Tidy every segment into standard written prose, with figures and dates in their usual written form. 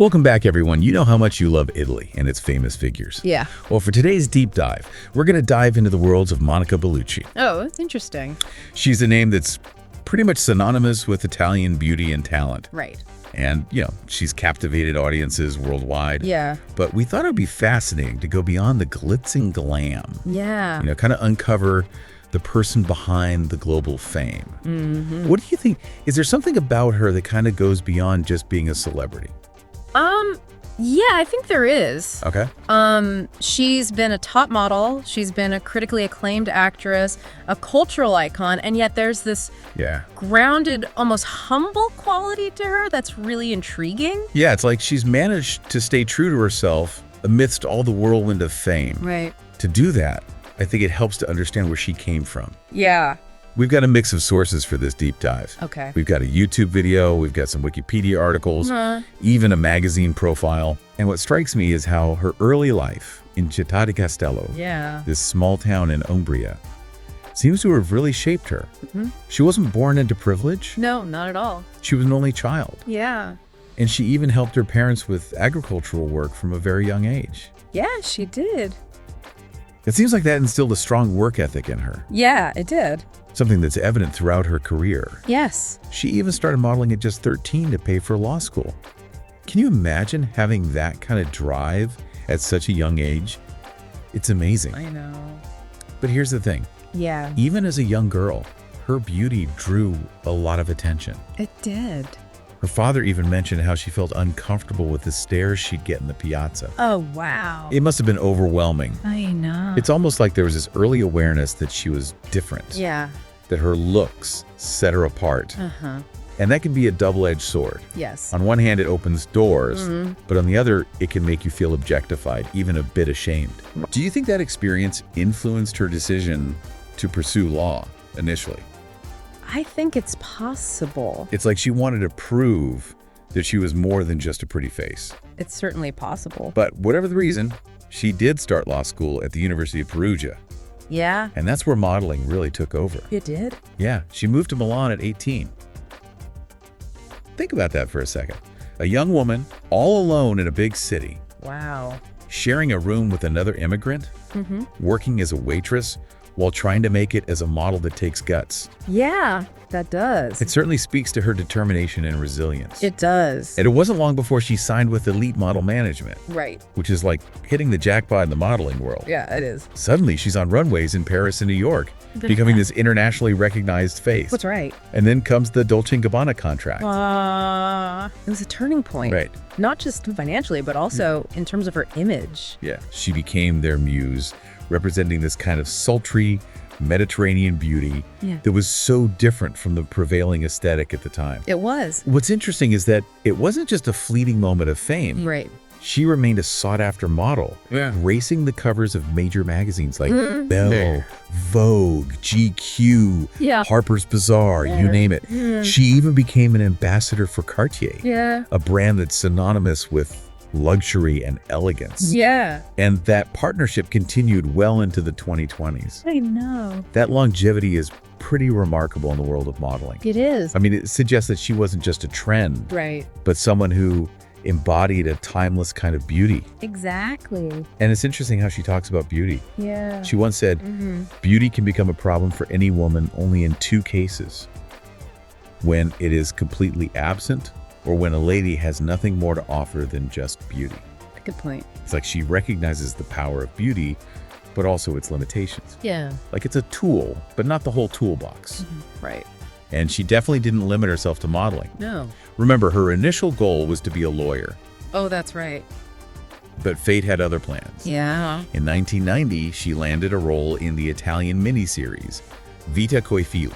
Welcome back, everyone. You know how much you love Italy and its famous figures. Yeah. Well, for today's deep dive, we're going to dive into the worlds of Monica Bellucci. Oh, that's interesting. She's a name that's pretty much synonymous with Italian beauty and talent. Right. And, she's captivated audiences worldwide. Yeah. But we thought it would be fascinating to go beyond the glitz and glam. Yeah. Kind of uncover the person behind the global fame. Mm-hmm. What do you think? Is there something about her that kind of goes beyond just being a celebrity? Yeah, I think there is. Okay. She's been a top model. She's been a critically acclaimed actress, a cultural icon, and yet there's this grounded, almost humble quality to her that's really intriguing. Yeah, it's like she's managed to stay true to herself amidst all the whirlwind of fame. Right. To do that, I think it helps to understand where she came from. Yeah. We've got a mix of sources for this deep dive. Okay. We've got a YouTube video, we've got some Wikipedia articles, even a magazine profile. And what strikes me is how her early life in Città di Castello, this small town in Umbria, seems to have really shaped her. Mm-hmm. She wasn't born into privilege. No, not at all. She was an only child. Yeah. And she even helped her parents with agricultural work from a very young age. Yeah, she did. It seems like that instilled a strong work ethic in her. Yeah, it did. Something that's evident throughout her career. Yes. She even started modeling at just 13 to pay for law school. Can you imagine having that kind of drive at such a young age? It's amazing. I know. But here's the thing. Yeah. Even as a young girl, her beauty drew a lot of attention. It did. Her father even mentioned how she felt uncomfortable with the stares she'd get in the piazza. Oh, wow. It must have been overwhelming. I know. It's almost like there was this early awareness that she was different. Yeah. That her looks set her apart. Uh-huh. And that can be a double-edged sword. Yes. On one hand, it opens doors, but on the other, it can make you feel objectified, even a bit ashamed. Do you think that experience influenced her decision to pursue law initially? I think it's possible. It's like she wanted to prove that she was more than just a pretty face. It's certainly possible. But whatever the reason, she did start law school at the University of Perugia. Yeah. And that's where modeling really took over. It did? Yeah, she moved to Milan at 18. Think about that for a second. A young woman, all alone in a big city. Wow. Sharing a room with another immigrant, working as a waitress, while trying to make it as a model that takes guts. Yeah, that does. It certainly speaks to her determination and resilience. It does. And it wasn't long before she signed with Elite Model Management. Right. Which is like hitting the jackpot in the modeling world. Yeah, it is. Suddenly, she's on runways in Paris and New York, becoming this internationally recognized face. That's right. And then comes the Dolce & Gabbana contract. It was a turning point. Right. Not just financially, but also in terms of her image. Yeah. She became their muse, representing this kind of sultry Mediterranean beauty that was so different from the prevailing aesthetic at the time. It was. What's interesting is that it wasn't just a fleeting moment of fame. Right. She remained a sought-after model, gracing the covers of major magazines like Belle, Vogue, GQ, Harper's Bazaar, you name it. She even became an ambassador for Cartier, a brand that's synonymous with luxury and elegance. Yeah. And that partnership continued well into the 2020s. I know. That longevity is pretty remarkable in the world of modeling. It is. I mean, it suggests that she wasn't just a trend, Right. but someone who embodied a timeless kind of beauty. Exactly. And it's interesting how she talks about beauty. Yeah. She once said, beauty can become a problem for any woman only in two cases: when it is completely absent, or when a lady has nothing more to offer than just beauty. Good point. It's like she recognizes the power of beauty, but also its limitations. Yeah. Like it's a tool, but not the whole toolbox. Right. And she definitely didn't limit herself to modeling. No. Remember, her initial goal was to be a lawyer, Oh, that's right. but fate had other plans. Yeah. In 1990, she landed a role in the Italian miniseries Vita coi figli,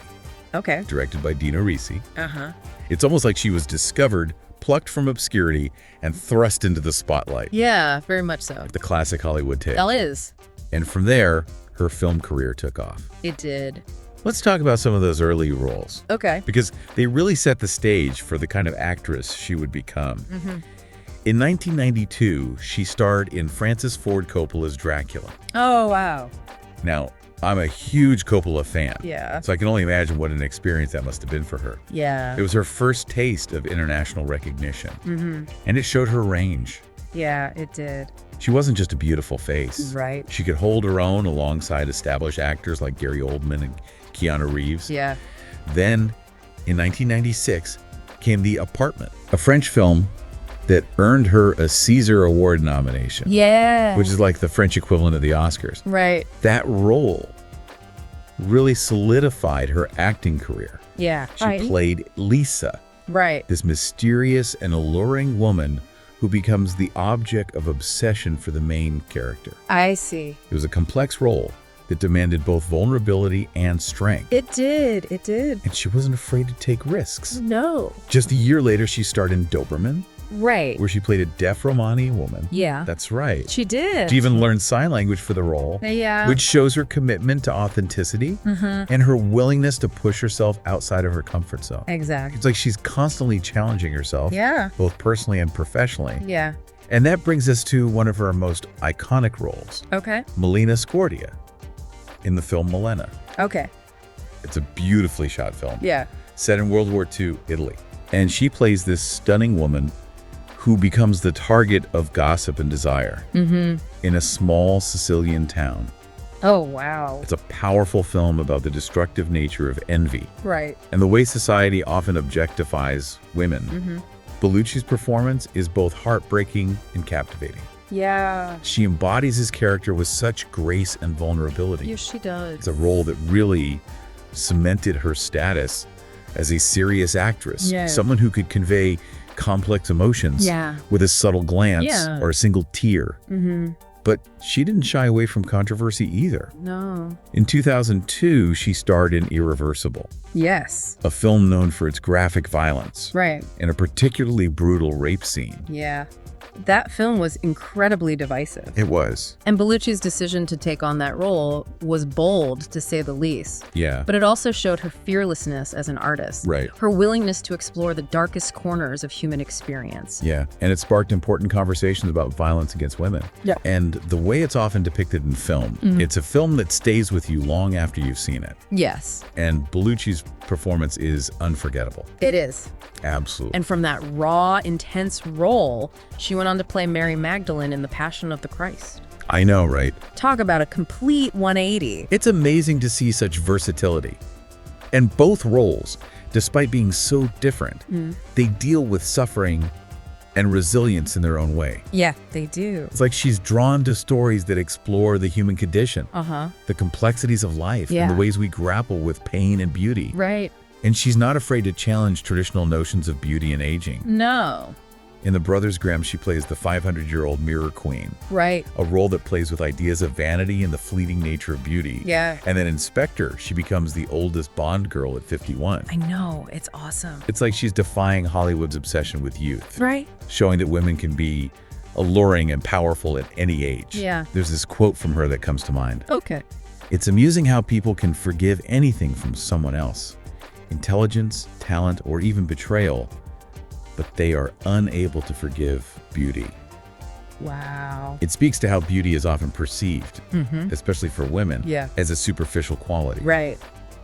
Okay. directed by Dino Risi. Uh-huh. It's almost like she was discovered, plucked from obscurity, and thrust into the spotlight. Yeah, very much so. The classic Hollywood tale. That is. And from there, her film career took off. It did. Let's talk about some of those early roles, Okay. because they really set the stage for the kind of actress she would become. In 1992, she starred in Francis Ford Coppola's Dracula. Oh, wow. Now, I'm a huge Coppola fan. Yeah. So I can only imagine what an experience that must have been for her. Yeah. It was her first taste of international recognition. Mm-hmm. And it showed her range. Yeah, it did. She wasn't just a beautiful face. Right. She could hold her own alongside established actors like Gary Oldman and Keanu Reeves. Yeah. Then, in 1996, came The Apartment, a French film that earned her a César Award nomination. Yeah. Which is like the French equivalent of the Oscars. Right. That role really solidified her acting career. Yeah. She played Lisa. Right. This mysterious and alluring woman who becomes the object of obsession for the main character. I see. It was a complex role that demanded both vulnerability and strength. It did. It did. And she wasn't afraid to take risks. No. Just a year later, she starred in Doberman, Right. where she played a deaf Romani woman. Yeah. That's right. She did. She even learned sign language for the role, Yeah. which shows her commitment to authenticity and her willingness to push herself outside of her comfort zone. Exactly. It's like she's constantly challenging herself, Yeah. both personally and professionally. Yeah. And that brings us to one of her most iconic roles, Okay. Melina Scordia, in the film Malèna. Okay. It's a beautifully shot film, Yeah. set in World War II, Italy. And she plays this stunning woman who becomes the target of gossip and desire in a small Sicilian town. Oh, wow. It's a powerful film about the destructive nature of envy Right. and the way society often objectifies women. Bellucci's performance is both heartbreaking and captivating. Yeah. She embodies his character with such grace and vulnerability. Yes, she does. It's a role that really cemented her status as a serious actress, Yes. someone who could convey complex emotions Yeah. with a subtle glance Yeah. or a single tear. But she didn't shy away from controversy either. No. In 2002, she starred in Irreversible, Yes. a film known for its graphic violence Right. and a particularly brutal rape scene. Yeah. That film was incredibly divisive. It was. And Bellucci's decision to take on that role was bold, to say the least. Yeah. But it also showed her fearlessness as an artist. Right. Her willingness to explore the darkest corners of human experience. Yeah, and it sparked important conversations about violence against women. Yeah. And the way it's often depicted in film, it's a film that stays with you long after you've seen it. Yes, And Bellucci's performance is unforgettable. it is. Absolutely. And from that raw, intense role, she went on to play Mary Magdalene in The Passion of the Christ. I know, right? Talk about a complete 180. It's amazing to see such versatility. And both roles, despite being so different, they deal with suffering and resilience in their own way. Yeah, they do. It's like she's drawn to stories that explore the human condition, Uh-huh. the complexities of life, Yeah. and the ways we grapple with pain and beauty. Right. And she's not afraid to challenge traditional notions of beauty and aging. No. In The Brothers Grimm, she plays the 500-year-old mirror queen, Right. a role that plays with ideas of vanity and the fleeting nature of beauty. Yeah. And then in Spectre, she becomes the oldest Bond girl at 51. I know. It's awesome. It's like she's defying Hollywood's obsession with youth, Right? showing that women can be alluring and powerful at any age. Yeah. There's this quote from her that comes to mind. Okay. It's amusing how people can forgive anything from someone else. Intelligence, talent, or even betrayal, but they are unable to forgive beauty. Wow. It speaks to how beauty is often perceived, especially for women, Yeah. as a superficial quality, Right.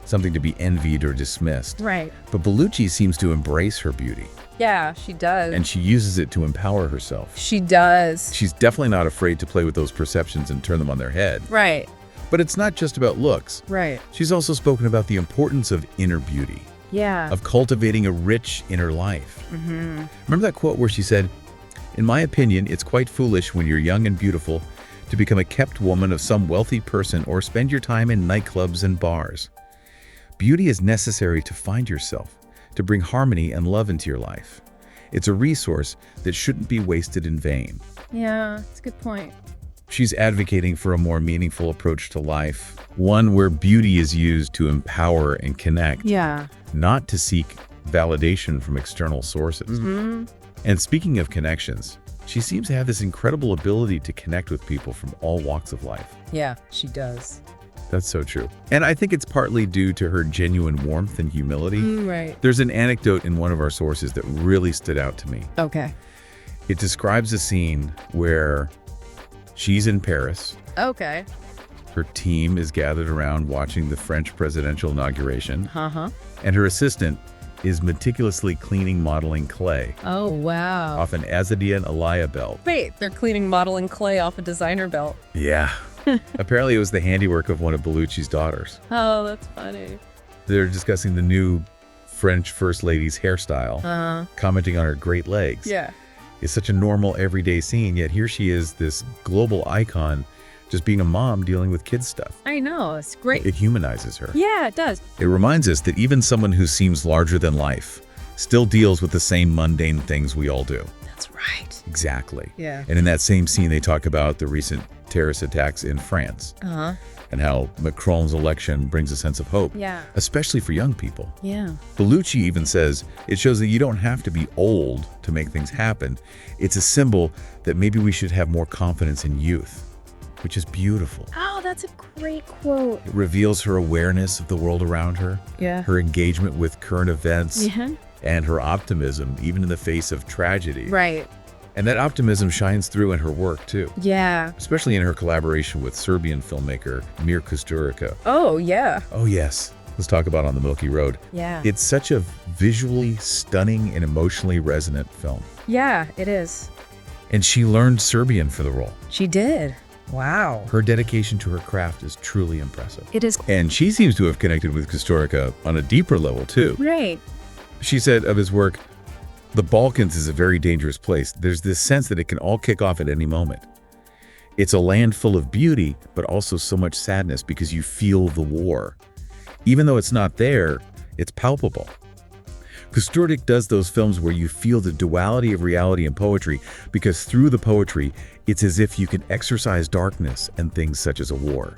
something to be envied or dismissed. Right. But Bellucci seems to embrace her beauty, Yeah, she does. and she uses it to empower herself. She does. She's definitely not afraid to play with those perceptions and turn them on their head. Right. But it's not just about looks. Right. She's also spoken about the importance of inner beauty, Yeah. of cultivating a rich inner life. Remember that quote where she said, "In my opinion, it's quite foolish when you're young and beautiful to become a kept woman of some wealthy person or spend your time in nightclubs and bars. Beauty is necessary to find yourself, to bring harmony and love into your life. It's a resource that shouldn't be wasted in vain." Yeah, it's a good point. She's advocating for a more meaningful approach to life, one where beauty is used to empower and connect, Yeah. not to seek validation from external sources. And speaking of connections, she seems to have this incredible ability to connect with people from all walks of life. Yeah, she does. That's so true. And I think it's partly due to her genuine warmth and humility. Right. There's an anecdote in one of our sources that really stood out to me. Okay. It describes a scene where she's in Paris Okay. Her team is gathered around watching the French presidential inauguration. And her assistant is meticulously cleaning modeling clay. Oh, wow. Off an Azadian Alaya belt. Wait, they're cleaning modeling clay off a designer belt. Yeah. Apparently it was the handiwork of one of Bellucci's daughters. Oh, that's funny. They're discussing the new French First Lady's hairstyle, commenting on her great legs. Yeah. It's such a normal, everyday scene, yet here she is, this global icon, just being a mom dealing with kids stuff. I know, it's great. It humanizes her. Yeah, it does. It reminds us that even someone who seems larger than life still deals with the same mundane things we all do. That's right. Exactly. Yeah. And in that same scene, they talk about the recent terrorist attacks in France. And how Macron's election brings a sense of hope, especially for young people. Yeah. Bellucci even says it shows that you don't have to be old to make things happen. It's a symbol that maybe we should have more confidence in youth, which is beautiful. Oh, that's a great quote. It reveals her awareness of the world around her, her engagement with current events, and her optimism, even in the face of tragedy. Right. And that optimism shines through in her work, too. Yeah. Especially in her collaboration with Serbian filmmaker Mir Kusturica. Oh, yeah. Oh, yes. Let's talk about On the Milky Road. Yeah. It's such a visually stunning and emotionally resonant film. Yeah, it is. And she learned Serbian for the role. She did. Wow. Her dedication to her craft is truly impressive. It is. And she seems to have connected with Kusturica on a deeper level, too. Right. She said of his work, "The Balkans is a very dangerous place. There's this sense that it can all kick off at any moment. It's a land full of beauty, but also so much sadness because you feel the war. Even though it's not there, it's palpable." Kusturica does those films where you feel the duality of reality and poetry because through the poetry, it's as if you can exorcise darkness and things such as a war.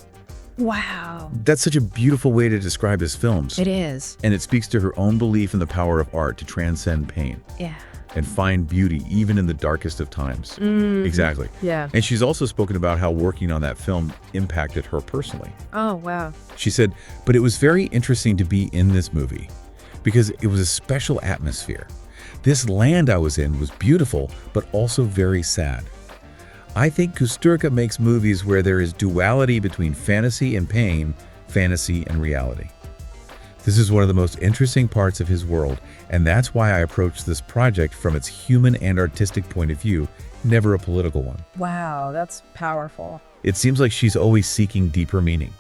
Wow. That's such a beautiful way to describe his films. It is. And it speaks to her own belief in the power of art to transcend pain. Yeah. And find beauty even in the darkest of times. Exactly. Yeah. And she's also spoken about how working on that film impacted her personally. Oh, wow. She said, "But it was very interesting to be in this movie because it was a special atmosphere. This land I was in was beautiful, but also very sad. I think Kusturica makes movies where there is duality between fantasy and pain, fantasy and reality. This is one of the most interesting parts of his world, and that's why I approached this project from its human and artistic point of view, never a political one." Wow, that's powerful. It seems like she's always seeking deeper meaning,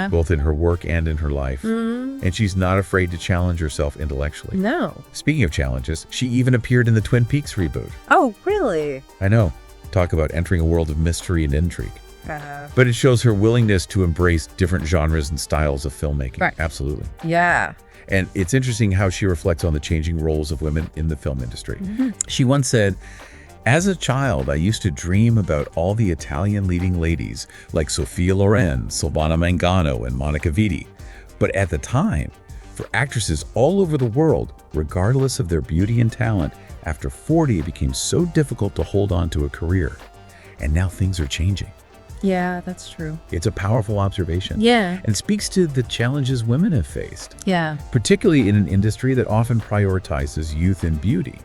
both in her work and in her life, and she's not afraid to challenge herself intellectually. No. Speaking of challenges, she even appeared in the Twin Peaks reboot. Oh, really? I know. Talk about entering a world of mystery and intrigue. But it shows her willingness to embrace different genres and styles of filmmaking. Right. Absolutely. Yeah. And it's interesting how she reflects on the changing roles of women in the film industry. She once said, "As a child, I used to dream about all the Italian leading ladies like Sophia Loren, Silvana Mangano, and Monica Vitti. But at the time, for actresses all over the world, regardless of their beauty and talent, after 40, it became so difficult to hold on to a career. And now things are changing." Yeah, that's true. It's a powerful observation. Yeah. And speaks to the challenges women have faced, Yeah. particularly in an industry that often prioritizes youth and beauty.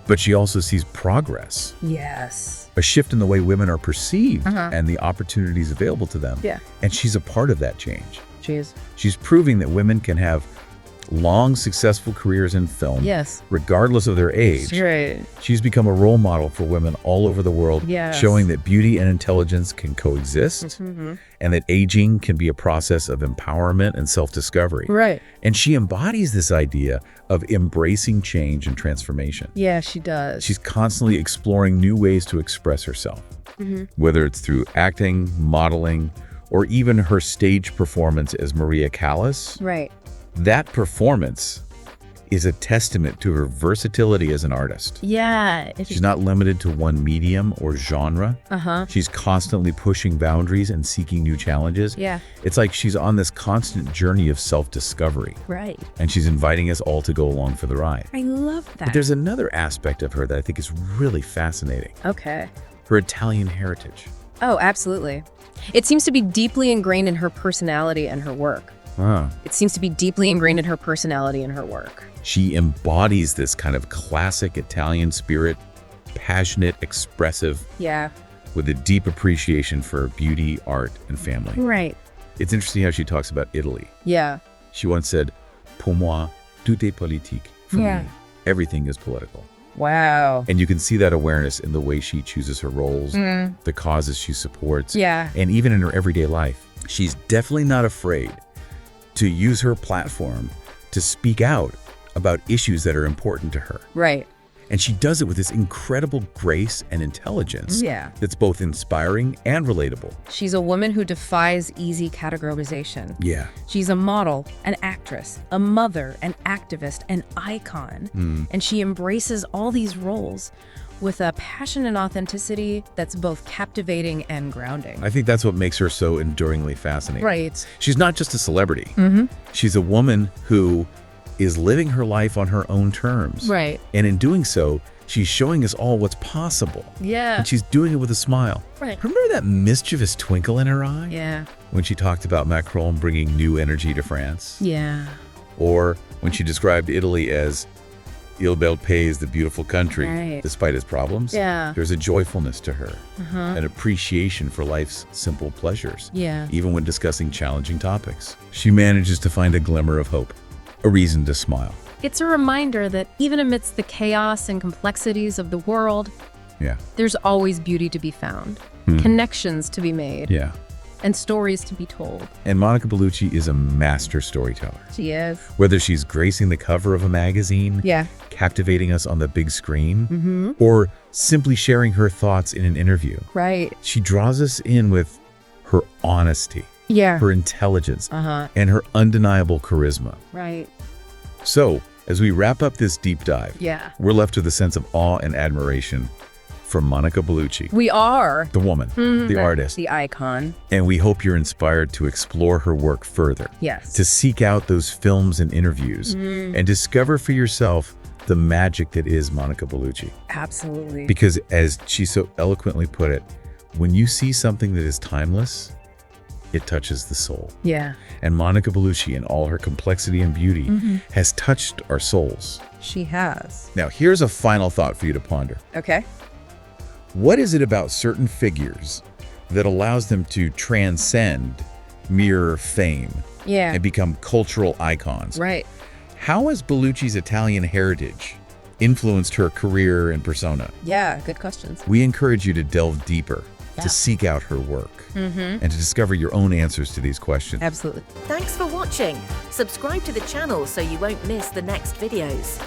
But she also sees progress, Yes. a shift in the way women are perceived and the opportunities available to them. Yeah. And she's a part of that change. She is. She's proving that women can have long, successful careers in film, Yes. regardless of their age. Right. She's become a role model for women all over the world, Yes. showing that beauty and intelligence can coexist, and that aging can be a process of empowerment and self-discovery. Right. And she embodies this idea of embracing change and transformation. Yeah, she does. She's constantly exploring new ways to express herself, whether it's through acting, modeling, or even her stage performance as Maria Callas. Right. That performance is a testament to her versatility as an artist. Yeah. She's not limited to one medium or genre. Uh-huh. She's constantly pushing boundaries and seeking new challenges. Yeah. It's like she's on this constant journey of self-discovery. Right. And she's inviting us all to go along for the ride. I love that. But there's another aspect of her that I think is really fascinating. Okay. Her Italian heritage. Oh, absolutely. It seems to be deeply ingrained in her personality and her work. It seems to be deeply ingrained in her personality and her work. She embodies this kind of classic Italian spirit, passionate, expressive. Yeah. with a deep appreciation for beauty, art, and family. Right. It's interesting how she talks about Italy. Yeah. She once said, "Pour moi, tout est politique." For me, everything is political. Wow. And you can see that awareness in the way she chooses her roles, the causes she supports, and even in her everyday life. She's definitely not afraid to use her platform to speak out about issues that are important to her. Right. And she does it with this incredible grace and intelligence that's both inspiring and relatable. She's a woman who defies easy categorization. Yeah. She's a model, an actress, a mother, an activist, an icon. And she embraces all these roles with a passion and authenticity that's both captivating and grounding. I think that's what makes her so enduringly fascinating. Right. She's not just a celebrity. She's a woman who is living her life on her own terms. Right. And in doing so, she's showing us all what's possible. Yeah. And she's doing it with a smile. Right. Remember that mischievous twinkle in her eye? Yeah. When she talked about Macron bringing new energy to France? Yeah. Or when she described Italy as Il bel pays, the beautiful country, despite its problems? Yeah. There's a joyfulness to her, an appreciation for life's simple pleasures, even when discussing challenging topics. She manages to find a glimmer of hope, a reason to smile. It's a reminder that even amidst the chaos and complexities of the world, there's always beauty to be found, connections to be made, and stories to be told. And Monica Bellucci is a master storyteller. She is. Whether she's gracing the cover of a magazine, captivating us on the big screen, or simply sharing her thoughts in an interview. Right. She draws us in with her honesty, her intelligence, and her undeniable charisma. Right. So, as we wrap up this deep dive, we're left with a sense of awe and admiration for Monica Bellucci. We are. The woman, the artist, the icon. And we hope you're inspired to explore her work further. Yes. To seek out those films and interviews and discover for yourself the magic that is Monica Bellucci. Absolutely. Because as she so eloquently put it, when you see something that is timeless, it touches the soul. Yeah. And Monica Bellucci, in all her complexity and beauty, has touched our souls. She has. Now, here's a final thought for you to ponder. Okay. What is it about certain figures that allows them to transcend mere fame and become cultural icons? Right. How has Bellucci's Italian heritage influenced her career and persona? Yeah, good questions. We encourage you to delve deeper, to seek out her work, and to discover your own answers to these questions. Absolutely. Thanks for watching. Subscribe to the channel so you won't miss the next videos.